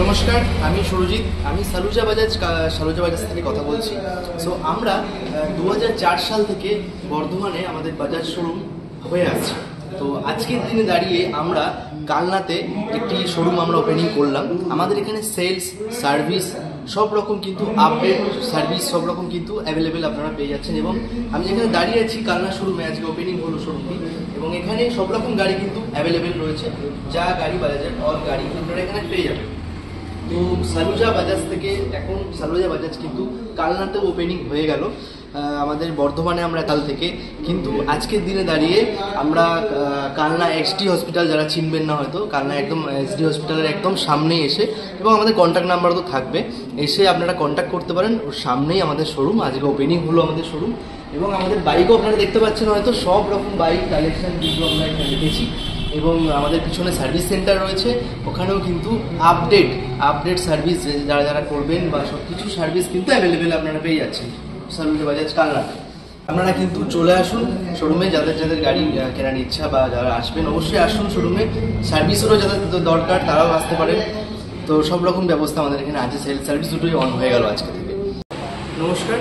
নমস্কার, আমি সুরজিৎ। আমি সালুজা বাজাজ থেকে কথা বলছি। সো আমরা 2004 সাল থেকে বর্ধমানে আমাদের বাজাজ শোরুম হয়ে আসছে। তো আজকের দিনে দাঁড়িয়ে আমরা কালনাতে একটি শোরুম আমরা ওপেনিং করলাম। আমাদের এখানে সেলস, সার্ভিস সব রকম কিন্তু আপডেট সার্ভিস সব রকম কিন্তু অ্যাভেলেবেল আপনারা পেয়ে যাচ্ছেন। এবং আমি যেখানে দাঁড়িয়ে আছি কালনা শোরুমে, আজকে ওপেনিং হলো শোরুমটি, এবং এখানে সব রকম গাড়ি কিন্তু অ্যাভেলেবেল রয়েছে। যা গাড়ি বাজাজের অল গাড়ি আপনারা এখানে পেয়ে যাবেন। তো সালুজা বাজাজ কিন্তু কালনাতে ওপেনিং হয়ে গেল আমাদের বর্ধমানে আমরা কাল থেকে। কিন্তু আজকের দিনে দাঁড়িয়ে আমরা কালনা এসডি হসপিটাল, যারা চিনবেন না হয়তো, কালনা একদম এসডি হসপিটালের একদম সামনেই এসে, এবং আমাদের কন্ট্যাক্ট নাম্বারও তো থাকবে, এসে আপনারা কন্ট্যাক্ট করতে পারেন। ওর সামনেই আমাদের শোরুম, আজকে ওপেনিং হলো আমাদের শোরুম। এবং আমাদের বাইকও আপনারা দেখতে পাচ্ছেন হয়তো, সব রকম বাইক কালেকশন কিন্তু আমরা এখানে রেখেছি। এবং আমাদের পিছনে সার্ভিস সেন্টার রয়েছে, ওখানেও কিন্তু আপডেট সার্ভিস যারা করবেন বা সব কিছু সার্ভিস কিন্তু অ্যাভেলেবেল আপনারা পেয়ে যাচ্ছেন সালুজা বাজাজ কালনাতে। আপনারা কিন্তু চলে আসুন শোরুমে, যাদের গাড়ি কেনার ইচ্ছা বা যারা আসবেন অবশ্যই আসুন শোরুমে। সার্ভিসেরও যাদের দরকার তারাও আসতে পারেন। তো সব রকম ব্যবস্থা আমাদের এখানে আছে। সেলস সার্ভিস দুটোই অন হয়ে গেল আজকে থেকে। নমস্কার।